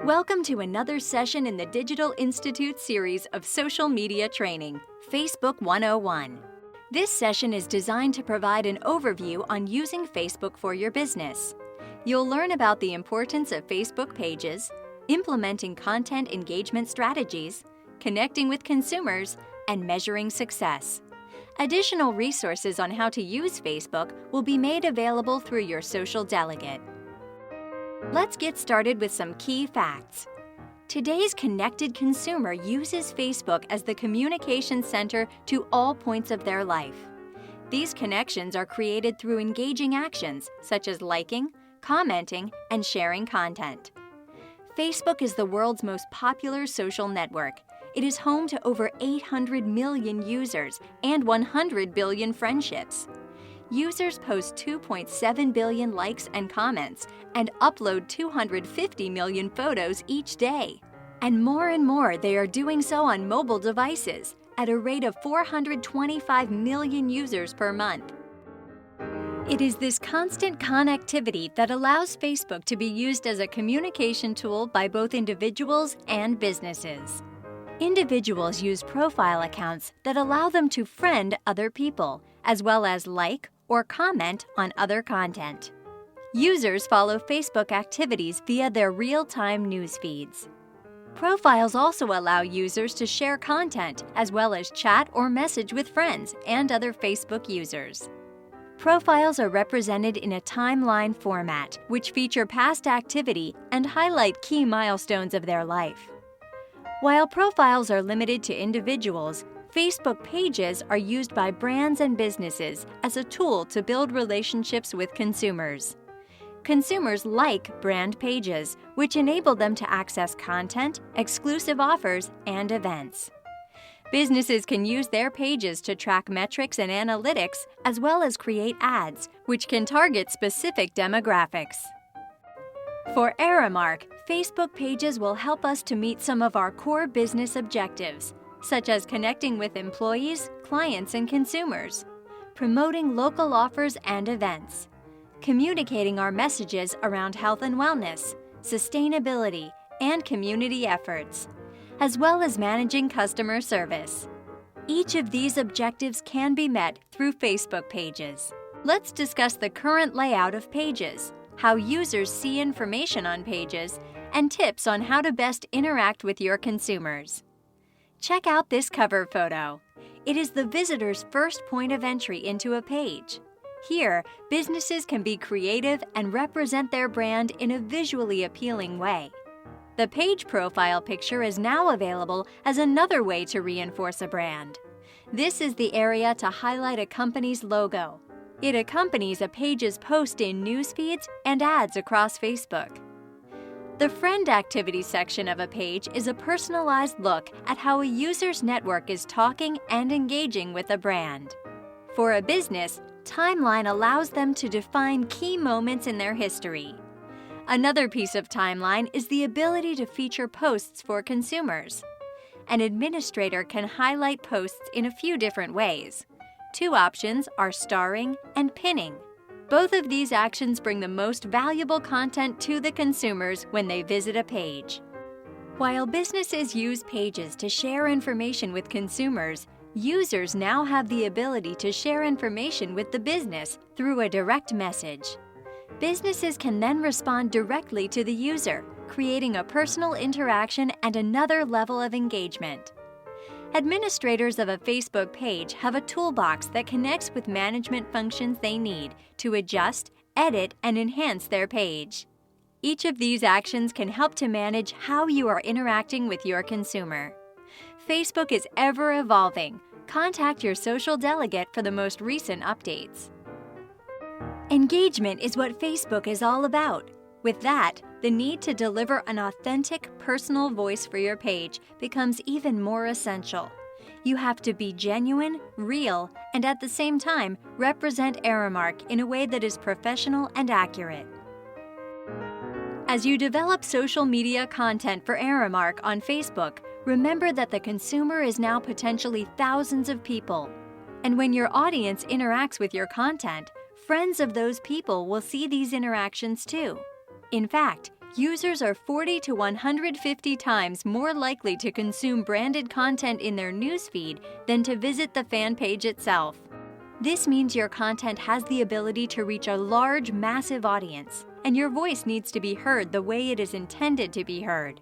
Welcome to another session in the Digital Institute series of social media training, Facebook 101. This session is designed to provide an overview on using Facebook for your business. You'll learn about the importance of Facebook pages, implementing content engagement strategies, connecting with consumers, and measuring success. Additional resources on how to use Facebook will be made available through your social delegate. Let's get started with some key facts. Today's connected consumer uses Facebook as the communication center to all points of their life. These connections are created through engaging actions such as liking, commenting, and sharing content. Facebook is the world's most popular social network. It is home to over 800 million users and 100 billion friendships. Users post 2.7 billion likes and comments and upload 250 million photos each day. And more, they are doing so on mobile devices at a rate of 425 million users per month. It is this constant connectivity that allows Facebook to be used as a communication tool by both individuals and businesses. Individuals use profile accounts that allow them to friend other people, as well as like or comment on other content. Users follow Facebook activities via their real-time news feeds. Profiles also allow users to share content as well as chat or message with friends and other Facebook users. Profiles are represented in a timeline format, which feature past activity and highlight key milestones of their life. While profiles are limited to individuals, Facebook pages are used by brands and businesses as a tool to build relationships with consumers. Consumers like brand pages, which enable them to access content, exclusive offers, and events. Businesses can use their pages to track metrics and analytics, as well as create ads, which can target specific demographics. For Aramark, Facebook pages will help us to meet some of our core business objectives, such as connecting with employees, clients, and consumers, promoting local offers and events, communicating our messages around health and wellness, sustainability, and community efforts, as well as managing customer service. Each of these objectives can be met through Facebook pages. Let's discuss the current layout of pages, how users see information on pages, and tips on how to best interact with your consumers. Check out this cover photo. It is the visitor's first point of entry into a page. Here, businesses can be creative and represent their brand in a visually appealing way. The page profile picture is now available as another way to reinforce a brand. This is the area to highlight a company's logo. It accompanies a page's post in news feeds and ads across Facebook. The Friend Activity section of a page is a personalized look at how a user's network is talking and engaging with a brand. For a business, Timeline allows them to define key moments in their history. Another piece of Timeline is the ability to feature posts for consumers. An administrator can highlight posts in a few different ways. Two options are starring and pinning. Both of these actions bring the most valuable content to the consumers when they visit a page. While businesses use pages to share information with consumers, users now have the ability to share information with the business through a direct message. Businesses can then respond directly to the user, creating a personal interaction and another level of engagement. Administrators of a Facebook page have a toolbox that connects with management functions they need to adjust, edit, and enhance their page. Each of these actions can help to manage how you are interacting with your consumer. Facebook is ever evolving. Contact your social delegate for the most recent updates. Engagement is what Facebook is all about. With that, the need to deliver an authentic, personal voice for your page becomes even more essential. You have to be genuine, real, and at the same time, represent Aramark in a way that is professional and accurate. As you develop social media content for Aramark on Facebook, remember that the consumer is now potentially thousands of people. And when your audience interacts with your content, friends of those people will see these interactions too. In fact, Users are 40 to 150 times more likely to consume branded content in their newsfeed than to visit the fan page itself. This means your content has the ability to reach a large, massive audience, and your voice needs to be heard the way it is intended to be heard.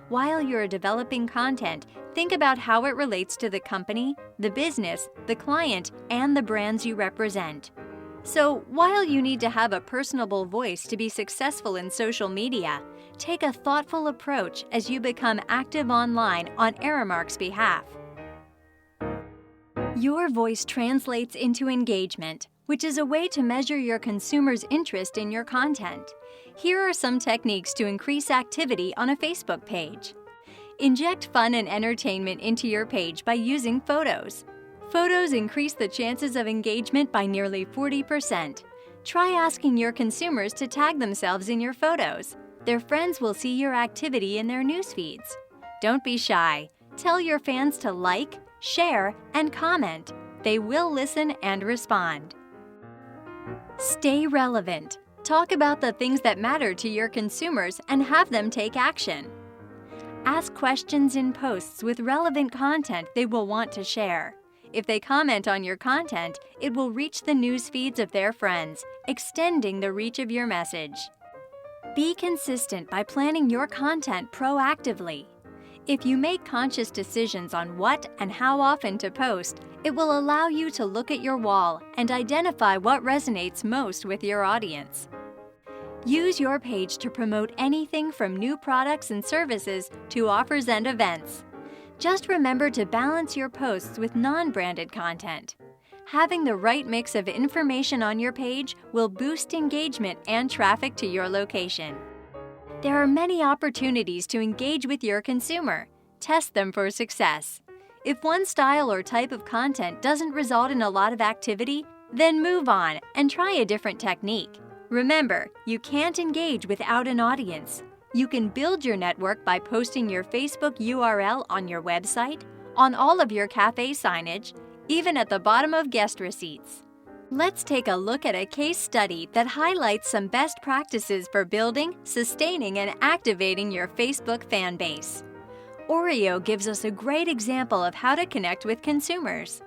While you're developing content, think about how it relates to the company, the business, the client, and the brands you represent. So, while you need to have a personable voice to be successful in social media, take a thoughtful approach as you become active online on Aramark's behalf. Your voice translates into engagement, which is a way to measure your consumers' interest in your content. Here are some techniques to increase activity on a Facebook page. Inject fun and entertainment into your page by using photos. Photos increase the chances of engagement by nearly 40%. Try asking your consumers to tag themselves in your photos. Their friends will see your activity in their news feeds. Don't be shy. Tell your fans to like, share, and comment. They will listen and respond. Stay relevant. Talk about the things that matter to your consumers and have them take action. Ask questions in posts with relevant content they will want to share. If they comment on your content, it will reach the news feeds of their friends, extending the reach of your message. Be consistent by planning your content proactively. If you make conscious decisions on what and how often to post, it will allow you to look at your wall and identify what resonates most with your audience. Use your page to promote anything from new products and services to offers and events. Just remember to balance your posts with non-branded content. Having the right mix of information on your page will boost engagement and traffic to your location. There are many opportunities to engage with your consumer. Test them for success. If one style or type of content doesn't result in a lot of activity, then move on and try a different technique. Remember, you can't engage without an audience. You can build your network by posting your Facebook URL on your website, on all of your cafe signage, even at the bottom of guest receipts. Let's take a look at a case study that highlights some best practices for building, sustaining, and activating your Facebook fan base. Oreo gives us a great example of how to connect with consumers.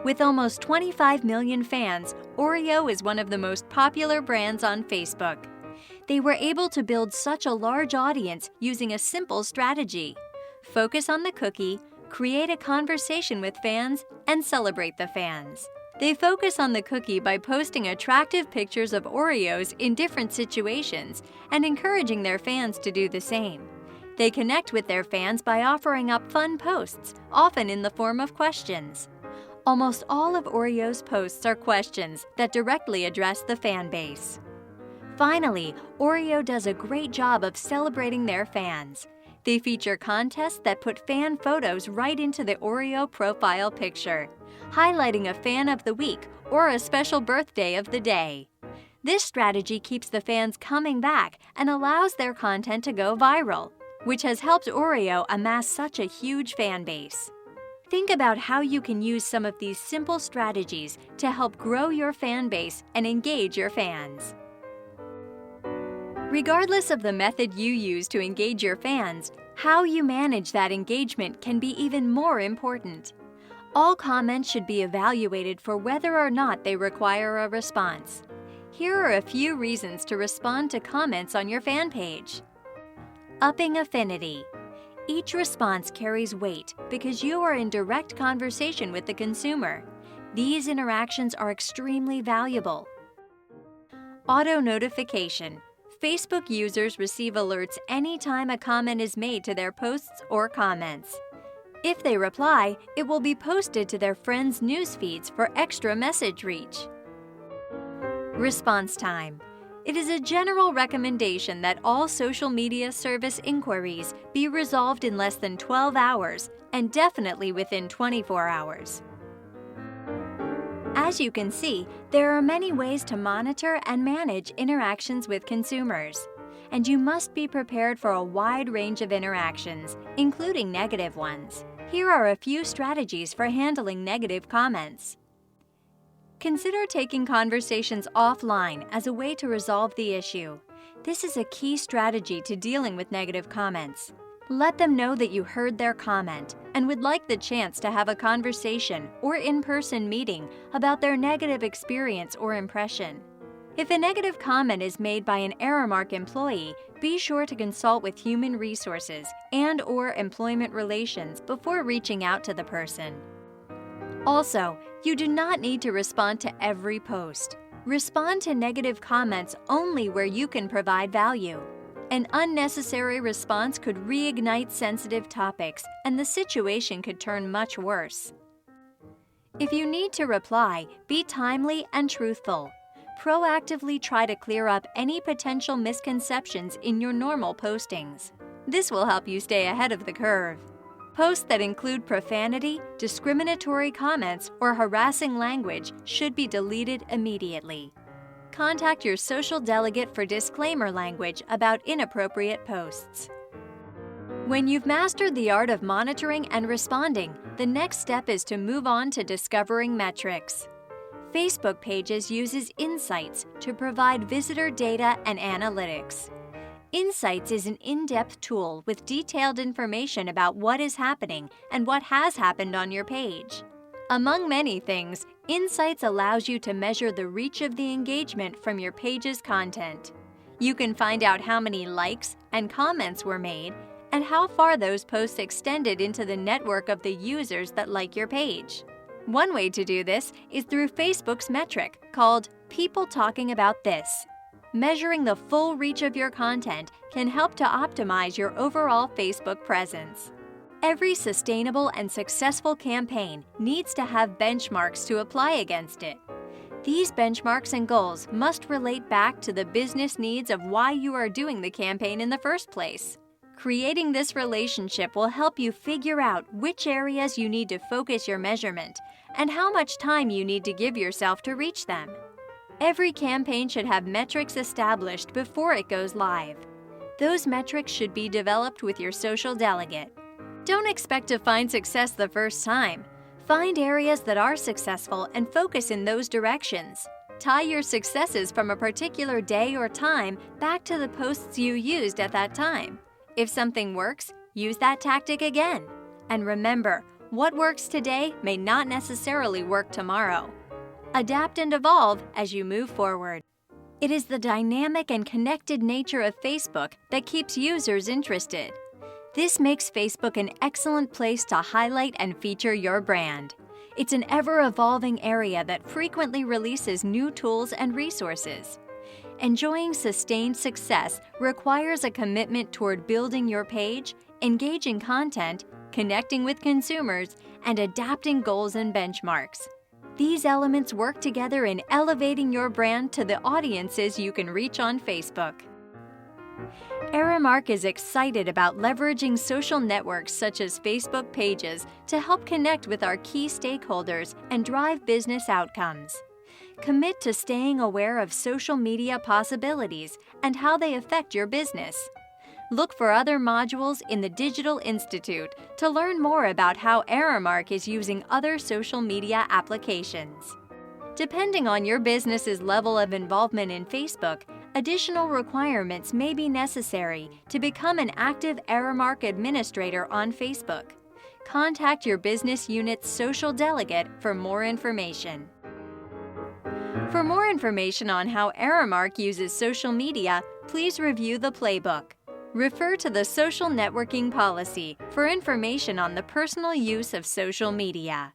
With almost 25 million fans, Oreo is one of the most popular brands on Facebook. They were able to build such a large audience using a simple strategy. Focus on the cookie, create a conversation with fans, and celebrate the fans. They focus on the cookie by posting attractive pictures of Oreos in different situations and encouraging their fans to do the same. They connect with their fans by offering up fun posts, often in the form of questions. Almost all of Oreo's posts are questions that directly address the fan base. Finally, Oreo does a great job of celebrating their fans. They feature contests that put fan photos right into the Oreo profile picture, highlighting a fan of the week or a special birthday of the day. This strategy keeps the fans coming back and allows their content to go viral, which has helped Oreo amass such a huge fan base. Think about how you can use some of these simple strategies to help grow your fan base and engage your fans. Regardless of the method you use to engage your fans, how you manage that engagement can be even more important. All comments should be evaluated for whether or not they require a response. Here are a few reasons to respond to comments on your fan page. Upping affinity. Each response carries weight because you are in direct conversation with the consumer. These interactions are extremely valuable. Auto notification. Facebook users receive alerts anytime a comment is made to their posts or comments. If they reply, it will be posted to their friends' news feeds for extra message reach. Response time. It is a general recommendation that all social media service inquiries be resolved in less than 12 hours and definitely within 24 hours. As you can see, there are many ways to monitor and manage interactions with consumers, and you must be prepared for a wide range of interactions, including negative ones. Here are a few strategies for handling negative comments. Consider taking conversations offline as a way to resolve the issue. This is a key strategy to dealing with negative comments. Let them know that you heard their comment and would like the chance to have a conversation or in-person meeting about their negative experience or impression. If a negative comment is made by an Aramark employee, be sure to consult with Human Resources and/or Employment Relations before reaching out to the person. Also, you do not need to respond to every post. Respond to negative comments only where you can provide value. An unnecessary response could reignite sensitive topics, and the situation could turn much worse. If you need to reply, be timely and truthful. Proactively try to clear up any potential misconceptions in your normal postings. This will help you stay ahead of the curve. Posts that include profanity, discriminatory comments, or harassing language should be deleted immediately. Contact your social delegate for disclaimer language about inappropriate posts. When you've mastered the art of monitoring and responding, the next step is to move on to discovering metrics. Facebook Pages uses Insights to provide visitor data and analytics. Insights is an in-depth tool with detailed information about what is happening and what has happened on your page. Among many things, Insights allows you to measure the reach of the engagement from your page's content. You can find out how many likes and comments were made and how far those posts extended into the network of the users that like your page. One way to do this is through Facebook's metric called People Talking About This. Measuring the full reach of your content can help to optimize your overall Facebook presence. Every sustainable and successful campaign needs to have benchmarks to apply against it. These benchmarks and goals must relate back to the business needs of why you are doing the campaign in the first place. Creating this relationship will help you figure out which areas you need to focus your measurement and how much time you need to give yourself to reach them. Every campaign should have metrics established before it goes live. Those metrics should be developed with your social delegate. Don't expect to find success the first time. Find areas that are successful and focus in those directions. Tie your successes from a particular day or time back to the posts you used at that time. If something works, use that tactic again. And remember, what works today may not necessarily work tomorrow. Adapt and evolve as you move forward. It is the dynamic and connected nature of Facebook that keeps users interested. This makes Facebook an excellent place to highlight and feature your brand. It's an ever-evolving area that frequently releases new tools and resources. Enjoying sustained success requires a commitment toward building your page, engaging content, connecting with consumers, and adapting goals and benchmarks. These elements work together in elevating your brand to the audiences you can reach on Facebook. Aramark is excited about leveraging social networks such as Facebook Pages to help connect with our key stakeholders and drive business outcomes. Commit to staying aware of social media possibilities and how they affect your business. Look for other modules in the Digital Institute to learn more about how Aramark is using other social media applications. Depending on your business's level of involvement in Facebook, additional requirements may be necessary to become an active Aramark administrator on Facebook. Contact your business unit's social delegate for more information. For more information on how Aramark uses social media, please review the playbook. Refer to the Social Networking Policy for information on the personal use of social media.